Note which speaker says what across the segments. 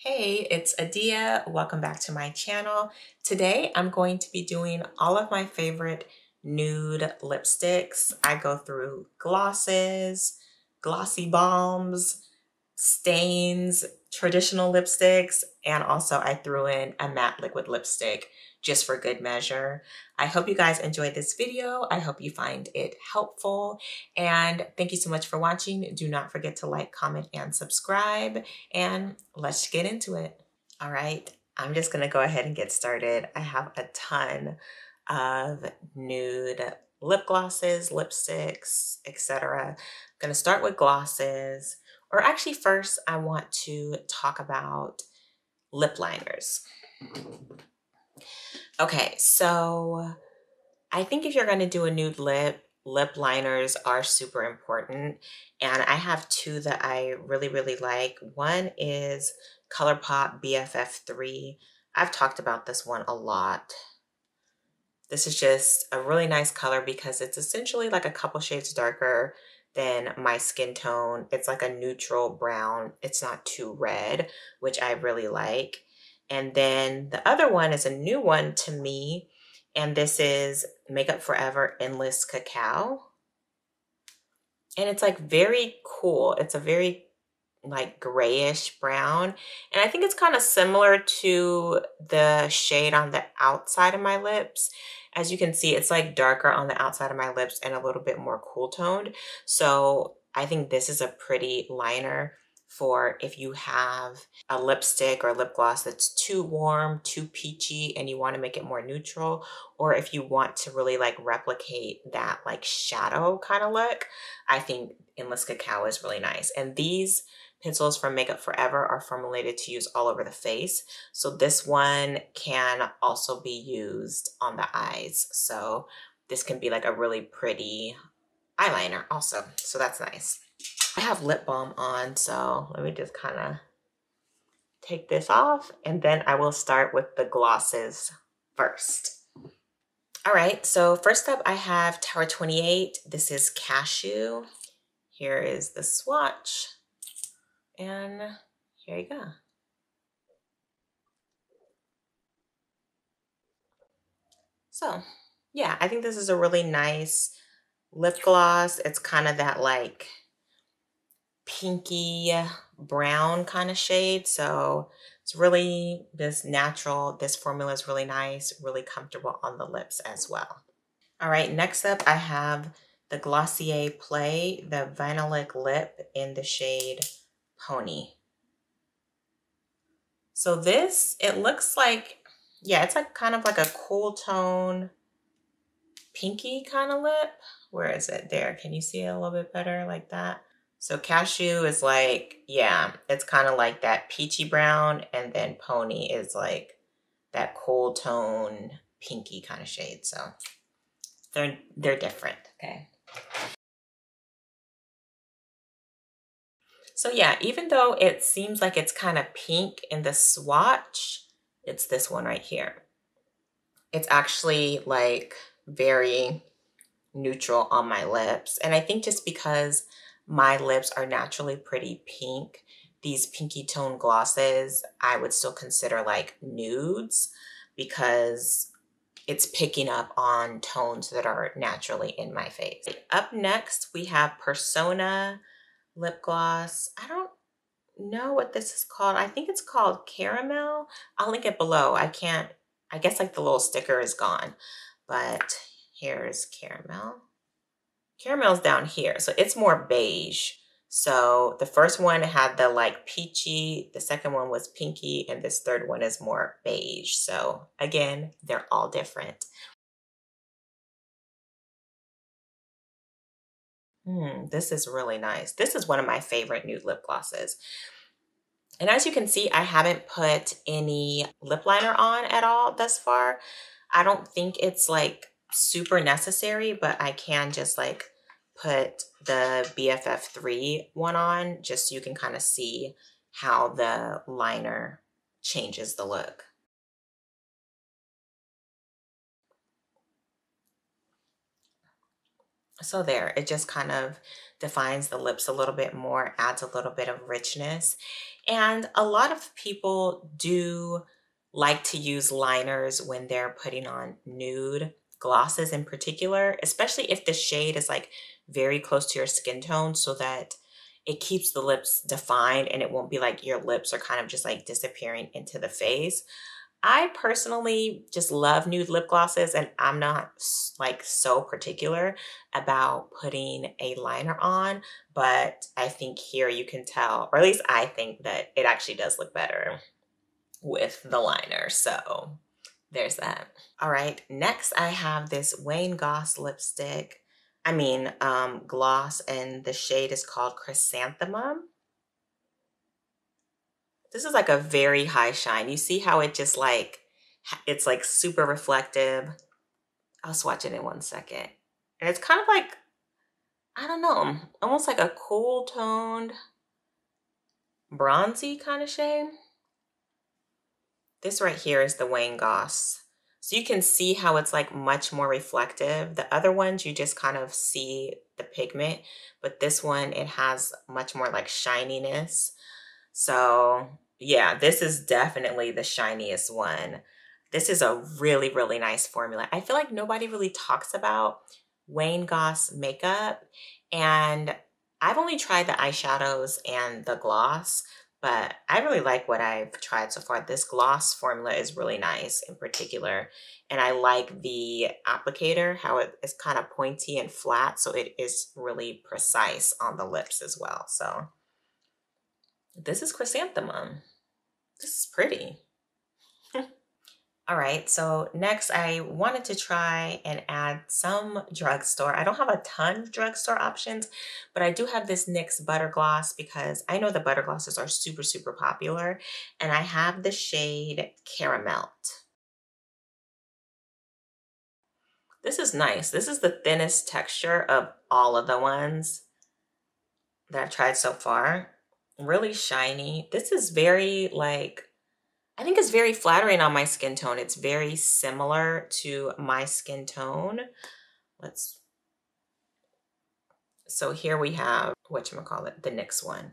Speaker 1: Hey, it's Adia. Welcome back to my channel. Today I'm going to be doing all of my favorite nude lipsticks. I go through glosses, glossy balms, stains, traditional lipsticks, and also I threw in a matte liquid lipstick just for good measure. I hope you guys enjoyed this video. I hope you find it helpful. And thank you so much for watching. Do not forget to like, comment, and subscribe. And let's get into it. All right, I'm just gonna go ahead and get started. I have a ton of nude lip glosses, lipsticks, etc. I'm gonna start with glosses. Or actually first, I want to talk about lip liners. Okay, so I think if you're gonna do a nude lip liners are super important. And I have two that I really like. One is Colourpop BFF3. I've talked about this one a lot. This is just a really nice color because it's essentially like a couple shades darker than my skin tone. It's like a neutral brown. It's not too red, which I really like. And then the other one is a new one to me, and this is Makeup Forever Endless Cacao. And it's like very cool. It's a very like grayish brown. And I think it's kind of similar to the shade on the outside of my lips. As you can see, it's like darker on the outside of my lips and a little bit more cool toned. So I think this is a pretty liner for if you have a lipstick or lip gloss that's too warm, too peachy, and you want to make it more neutral, or if you want to really like replicate that like shadow kind of look. I think Endless Cacao is really nice. And these pencils from Makeup Forever are formulated to use all over the face. So this one can also be used on the eyes. So this can be like a really pretty eyeliner also. So that's nice. I have lip balm on, so let me just kind of take this off, and then I will start with the glosses first. All right, so first up I have Tower 28. This is Cashew. Here is the swatch, and here you go. So yeah, I think this is a really nice lip gloss. It's kind of that like pinky brown kind of shade. So it's really this natural, this formula is really nice, really comfortable on the lips as well. All right, next up I have the Glossier Play, the Vinyllic Lip in the shade Pony. So this, it looks like, yeah, it's like kind of like a cool tone, pinky kind of lip. Where is it? There, can you see it a little bit better like that? So Cashew is like, yeah, it's kind of like that peachy brown, and then Pony is like that cool tone, pinky kind of shade. So they're different, okay? So yeah, even though it seems like it's kind of pink in the swatch, it's this one right here. It's actually like very neutral on my lips. And I think just because my lips are naturally pretty pink, these pinky tone glosses, I would still consider like nudes because it's picking up on tones that are naturally in my face. Up next, we have Persona lip gloss. I don't know what this is called. I think it's called Caramel. I'll link it below. I guess like the little sticker is gone, but here's Caramel. Caramel's down here, so it's more beige. So the first one had the like peachy, the second one was pinky, and this third one is more beige. So again, they're all different. This is really nice. This is one of my favorite nude lip glosses. And as you can see, I haven't put any lip liner on at all thus far. I don't think it's like super necessary, but I can just like put the BFF3 one on just so you can kind of see how the liner changes the look. So there, it just kind of defines the lips a little bit more, adds a little bit of richness. And a lot of people do like to use liners when they're putting on nude glosses in particular, especially if the shade is like very close to your skin tone, so that it keeps the lips defined and it won't be like your lips are kind of just like disappearing into the face. I personally just love nude lip glosses, and I'm not like so particular about putting a liner on, but I think here you can tell, or at least I think that it actually does look better with the liner. So there's that. All right, next I have this Wayne Goss lipstick. Gloss, and the shade is called Chrysanthemum. This is like a very high shine. You see how it just like, it's like super reflective. I'll swatch it in 1 second. And it's kind of like, I don't know, almost like a cool toned, bronzy kind of shade. This right here is the Wayne Goss. So you can see how it's like much more reflective. The other ones, you just kind of see the pigment, but this one, it has much more like shininess. So yeah, this is definitely the shiniest one. This is a really, really nice formula. I feel like nobody really talks about Wayne Goss makeup, and I've only tried the eyeshadows and the gloss, but I really like what I've tried so far. This gloss formula is really nice in particular, and I like the applicator, how it is kind of pointy and flat, so it is really precise on the lips as well. So this is Chrysanthemum. This is pretty. All right, so next I wanted to try and add some drugstore. I don't have a ton of drugstore options, but I do have this NYX Butter Gloss because I know the butter glosses are super, super popular. And I have the shade Caramelt. This is nice. This is the thinnest texture of all of the ones that I've tried so far. Really shiny. This is very like, I think it's very flattering on my skin tone. It's very similar to my skin tone. So here we have, whatchamacallit, the NYX one.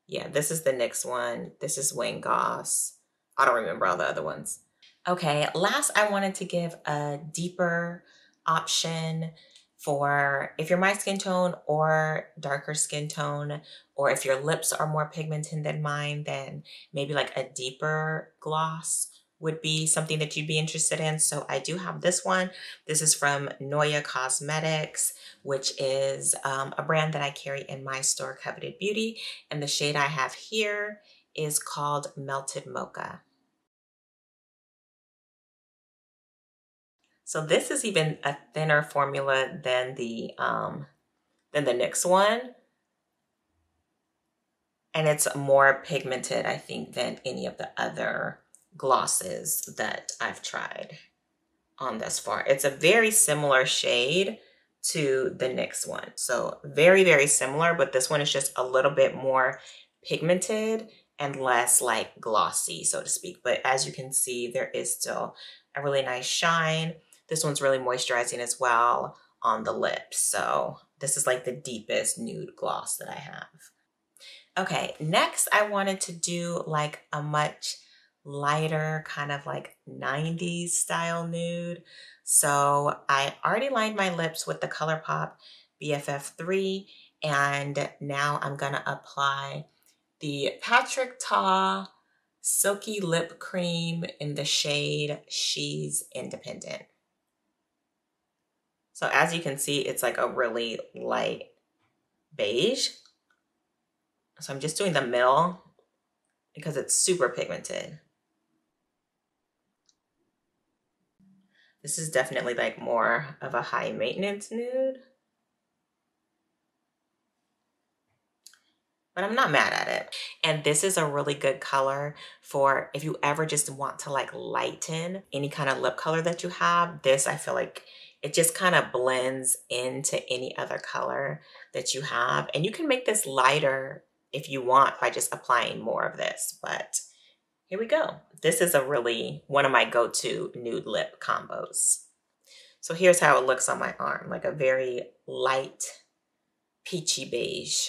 Speaker 1: Yeah, this is the NYX one. This is Wayne Goss. I don't remember all the other ones. Okay, last I wanted to give a deeper option for if you're my skin tone or darker skin tone, or if your lips are more pigmented than mine, then maybe like a deeper gloss would be something that you'd be interested in. So I do have this one. This is from Noyah Cosmetics, which is a brand that I carry in my store, Coveted Beauty. And the shade I have here is called Melted Mocha. So this is even a thinner formula than the NYX one. And it's more pigmented, I think, than any of the other glosses that I've tried on thus far. It's a very similar shade to the NYX one. So very, very similar, but this one is just a little bit more pigmented and less like glossy, so to speak. But as you can see, there is still a really nice shine. This one's really moisturizing as well on the lips. So this is like the deepest nude gloss that I have. Okay, next I wanted to do like a much lighter kind of like 90s style nude. So I already lined my lips with the Colourpop BFF3, and now I'm gonna apply the Patrick Ta Silky Lip Cream in the shade She's Independent. So as you can see, it's like a really light beige. So I'm just doing the middle because it's super pigmented. This is definitely like more of a high maintenance nude, but I'm not mad at it. And this is a really good color for if you ever just want to like lighten any kind of lip color that you have. This, I feel like it just kind of blends into any other color that you have. And you can make this lighter if you want by just applying more of this, but here we go. This is one of my go-to nude lip combos. So here's how it looks on my arm, like a very light peachy beige.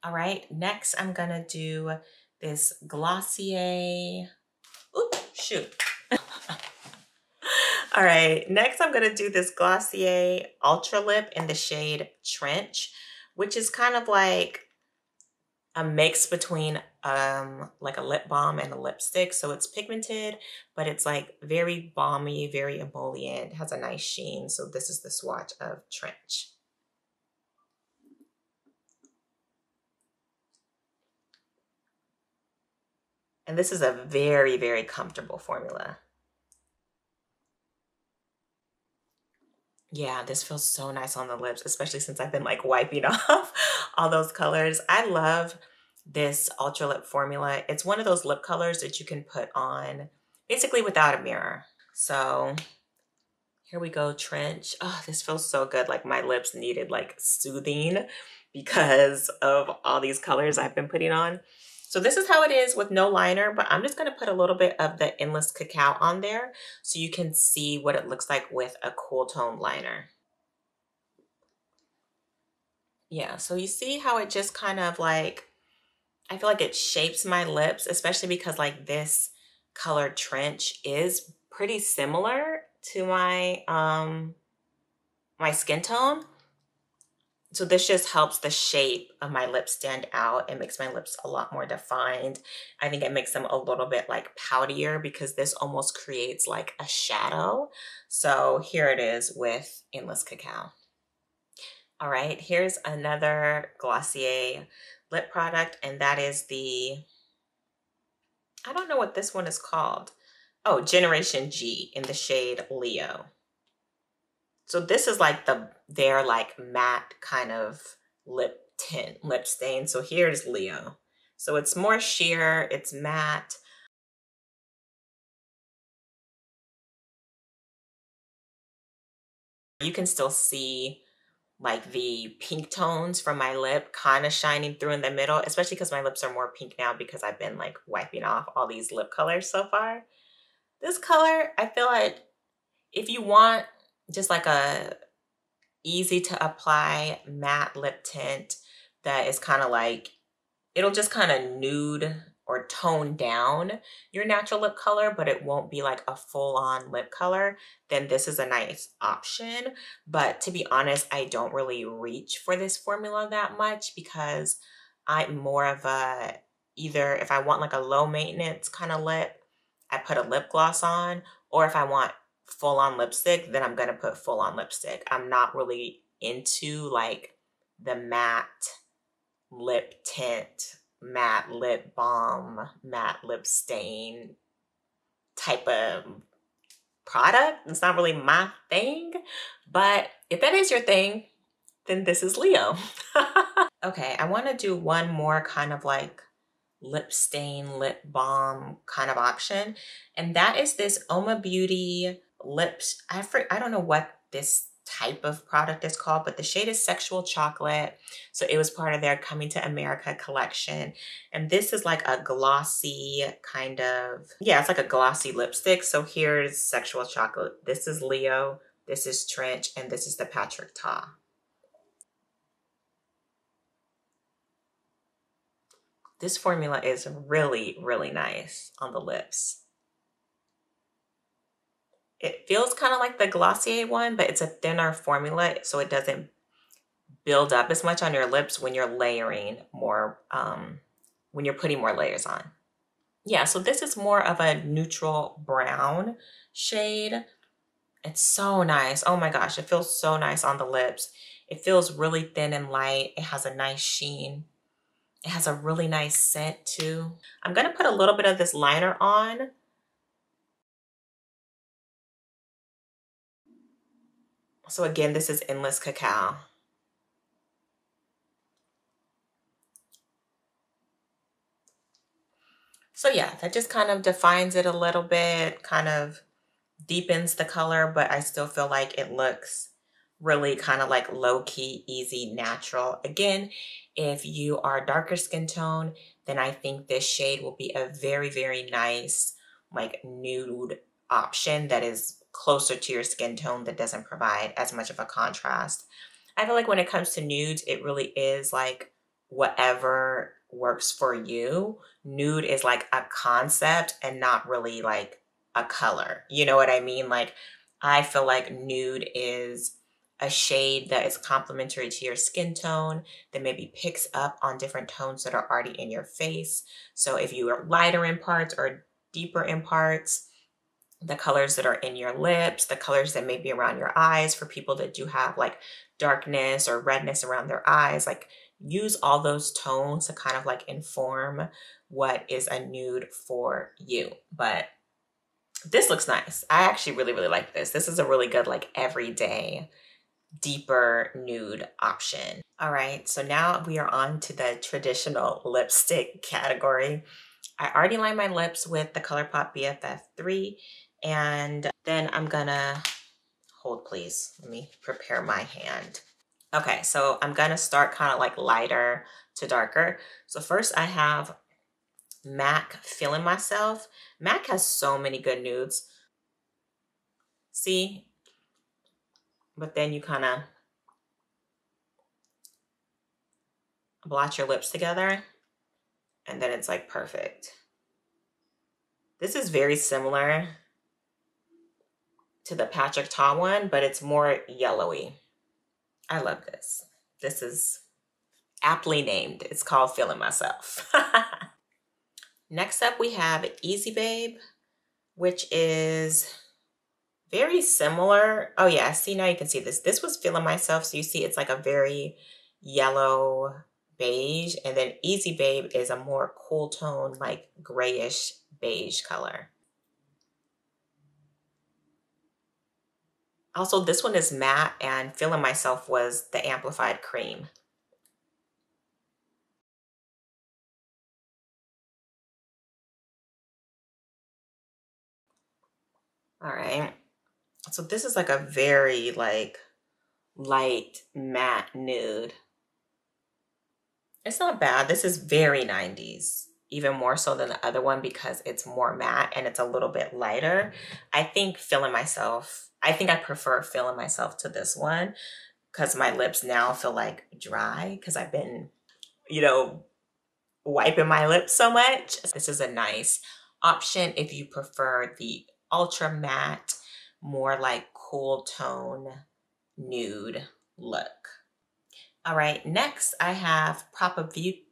Speaker 1: All right, next I'm gonna do this Glossier, oop, shoot. All right, next I'm gonna do this Glossier Ultralip in the shade Trench, which is kind of like a mix between like a lip balm and a lipstick. So it's pigmented, but it's like very balmy, very emollient, has a nice sheen. So this is the swatch of Trench. And this is a very, very comfortable formula. Yeah, this feels so nice on the lips, especially since I've been like wiping off all those colors. I love this Ultra Lip formula. It's one of those lip colors that you can put on basically without a mirror. So here we go, Trench. Oh, this feels so good. Like my lips needed like soothing because of all these colors I've been putting on. So this is how it is with no liner, but I'm just gonna put a little bit of the Endless Cacao on there so you can see what it looks like with a cool tone liner. Yeah, so you see how it just kind of like, I feel like it shapes my lips, especially because like this color Trench is pretty similar to my my skin tone. So this just helps the shape of my lips stand out. It makes my lips a lot more defined. I think it makes them a little bit like poutier because this almost creates like a shadow. So here it is with Endless Cacao. All right, here's another Glossier lip product, and that is the, I don't know what this one is called. Oh, Generation G in the shade Leo. So this is like their like matte kind of lip tint, lip stain. So here's Leo. So it's more sheer, it's matte. You can still see like the pink tones from my lip kind of shining through in the middle, especially because my lips are more pink now because I've been like wiping off all these lip colors so far. This color, I feel like if you want just like a easy to apply matte lip tint that is kind of like, it'll just kind of nude or tone down your natural lip color, but it won't be like a full-on lip color, then this is a nice option. But to be honest, I don't really reach for this formula that much because I'm more of a, either if I want like a low maintenance kind of lip, I put a lip gloss on, or if I want full-on lipstick, then I'm gonna put full-on lipstick. I'm not really into like the matte lip tint, matte lip balm, matte lip stain type of product. It's not really my thing, but if that is your thing, then this is Leo. Okay, I want to do one more kind of like lip stain, lip balm kind of option, and that is this Oma Beauty lips. I don't know what this type of product is called, but the shade is Sexual Chocolate. So it was part of their Coming to America collection. And this is like a glossy kind of, yeah, it's like a glossy lipstick. So here's Sexual Chocolate. This is Leo, this is Trench, and this is the Patrick Ta. This formula is really, really nice on the lips. It feels kind of like the Glossier one, but it's a thinner formula, so it doesn't build up as much on your lips when you're layering more, when you're putting more layers on. Yeah, so this is more of a neutral brown shade. It's so nice. Oh my gosh, it feels so nice on the lips. It feels really thin and light. It has a nice sheen. It has a really nice scent too. I'm gonna put a little bit of this liner on. So again, this is Endless Cacao. So yeah, that just kind of defines it a little bit, kind of deepens the color, but I still feel like it looks really kind of like low-key, easy, natural. Again, if you are darker skin tone, then I think this shade will be a very, very nice like nude option that is closer to your skin tone, that doesn't provide as much of a contrast. I feel like when it comes to nudes, it really is like whatever works for you. Nude is like a concept and not really like a color. You know what I mean? Like, I feel like nude is a shade that is complementary to your skin tone, that maybe picks up on different tones that are already in your face. So if you are lighter in parts or deeper in parts, the colors that are in your lips, the colors that may be around your eyes for people that do have like darkness or redness around their eyes, like use all those tones to kind of like inform what is a nude for you. But this looks nice. I actually really, really like this. This is a really good like everyday deeper nude option. All right, so now we are on to the traditional lipstick category. I already lined my lips with the Colourpop BFF3, and then I'm gonna, hold please, let me prepare my hand. Okay, so I'm gonna start kind of like lighter to darker. So first I have MAC Feelin Myself. MAC has so many good nudes. See? But then you kind of blot your lips together and then it's like perfect. This is very similar to the Patrick Ta one, but it's more yellowy. I love this. This is aptly named. It's called Feelin Myself. Next up we have Easy Babe, which is very similar. Oh yeah, see, now you can see this. This was Feelin Myself, so you see it's like a very yellow beige, and then Easy Babe is a more cool tone, like grayish beige color. Also, this one is matte, and Feelin Myself was the amplified cream. All right, so this is like a very like light matte nude. It's not bad. This is very 90s, even more so than the other one because it's more matte and it's a little bit lighter. I think Feelin Myself, I think I prefer Feelin Myself to this one because my lips now feel like dry because I've been, you know, wiping my lips so much. This is a nice option if you prefer the ultra matte, more like cool tone nude look. All right, next I have Propa Beauty.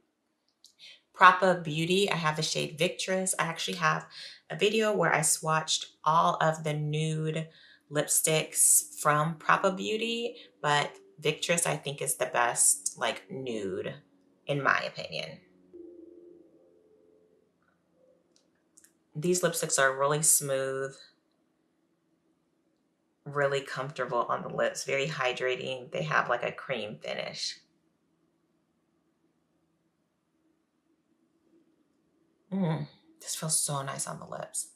Speaker 1: I have the shade Victress. I actually have a video where I swatched all of the nude lipsticks from Propa Beauty, but Victress I think is the best like nude in my opinion. These lipsticks are really smooth, really comfortable on the lips, very hydrating. They have like a cream finish. This feels so nice on the lips.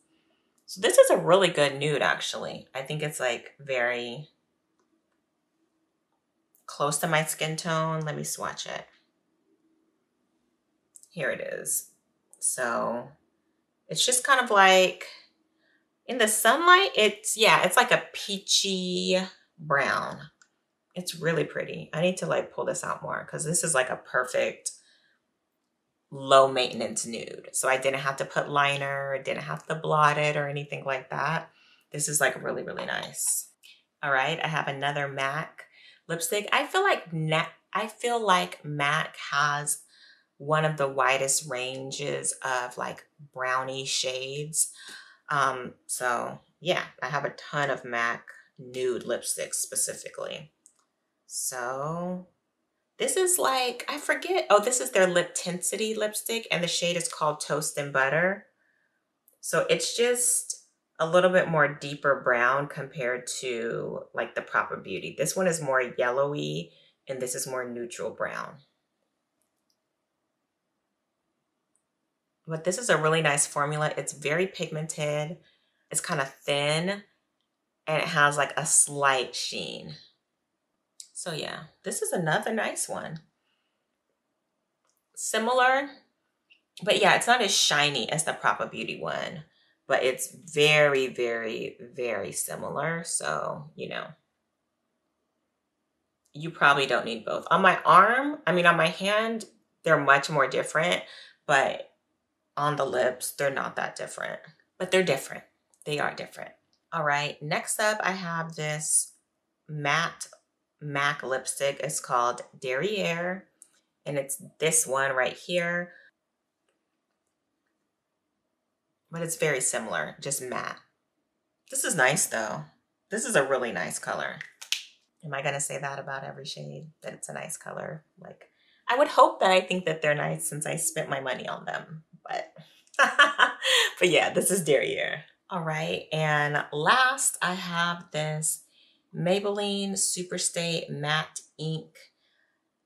Speaker 1: So this is a really good nude actually. I think it's like very close to my skin tone. Let me swatch it. Here it is. So it's just kind of like, in the sunlight, it's like a peachy brown. It's really pretty. I need to like pull this out more because this is like a perfect low maintenance nude. So I didn't have to put liner, didn't have to blot it or anything like that. This is like really, really nice. All right, I have another MAC lipstick. I feel like MAC has one of the widest ranges of like brownie shades. So yeah, I have a ton of MAC nude lipsticks specifically. So this is like, I forget, oh, this is their Liptensity lipstick and the shade is called Toast and Butter. So it's just a little bit more deeper brown compared to like the Propa Beauty. This one is more yellowy and this is more neutral brown. But this is a really nice formula. It's very pigmented. It's kind of thin and it has like a slight sheen. So yeah, this is another nice one. Similar, but yeah, it's not as shiny as the Propa Beauty one, but it's very, very, very similar. So, you know, you probably don't need both. On my arm, I mean, on my hand, They're much more different, but on the lips, they're not that different. But they're different. They are different. All right, next up, I have this matte MAC lipstick. It's called Derriere, and it's this one right here. But it's very similar, just matte. This is nice though. This is a really nice color. Am I gonna say that about every shade, that it's a nice color? Like, I would hope that I think that they're nice since I spent my money on them, but, but yeah, this is Derriere. All right, and last I have this Maybelline SuperStay Matte Ink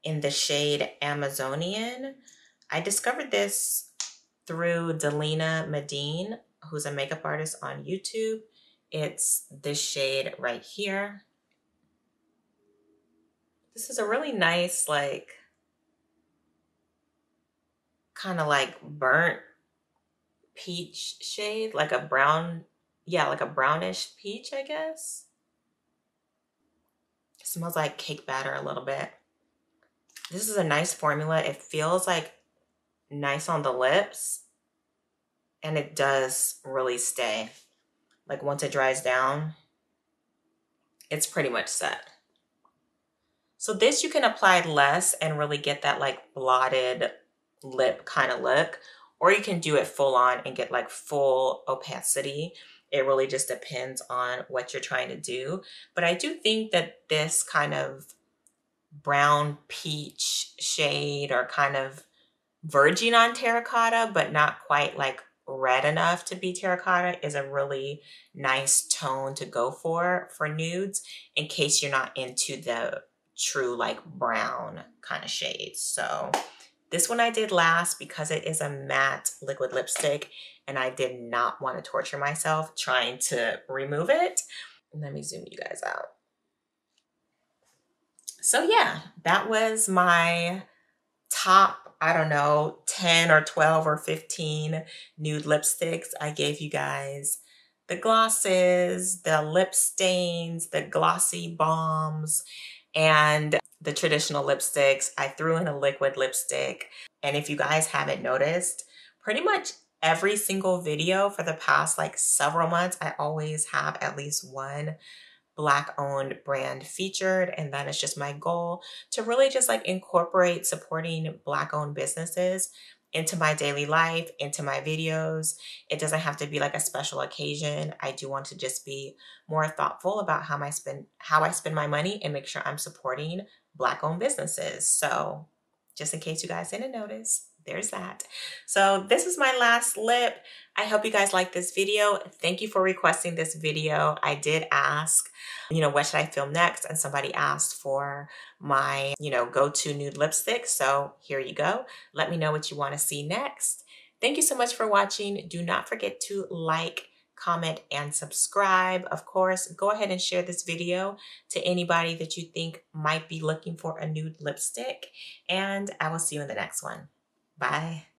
Speaker 1: in the shade Amazonian. I discovered this through Delina Medine, who's a makeup artist on YouTube. It's this shade right here. This is a really nice, like, kind of like burnt peach shade, like a brown, yeah, like a brownish peach, I guess. It smells like cake batter a little bit. This is a nice formula. It feels like nice on the lips, and it does really stay. Like once it dries down, it's pretty much set. So this you can apply less and really get that like blotted lip kind of look, or you can do it full on and get like full opacity. It really just depends on what you're trying to do. But I do think that this kind of brown peach shade, or kind of verging on terracotta, but not quite like red enough to be terracotta, is a really nice tone to go for nudes, in case you're not into the true like brown kind of shades. So this one I did last because it is a matte liquid lipstick and I did not want to torture myself trying to remove it. Let me zoom you guys out. So yeah, that was my top, I don't know, 10 or 12 or 15 nude lipsticks. I gave you guys the glosses, the lip stains, the glossy bombs, and the traditional lipsticks. I threw in a liquid lipstick. And if you guys haven't noticed, pretty much every single video for the past like several months, I always have at least one Black owned brand featured, and that is just my goal, to really just like incorporate supporting Black owned businesses into my daily life, into my videos. It doesn't have to be like a special occasion. I do want to just be more thoughtful about how I spend my money and make sure I'm supporting Black owned businesses. So just in case you guys didn't notice, there's that. So this is my last lip. I hope you guys like this video. Thank you for requesting this video. I did ask, what should I film next? And somebody asked for my, go-to nude lipstick. So here you go. Let me know what you want to see next. Thank you so much for watching. Do not forget to like, comment, and subscribe. Of course, go ahead and share this video to anybody that you think might be looking for a nude lipstick. And I will see you in the next one. Bye.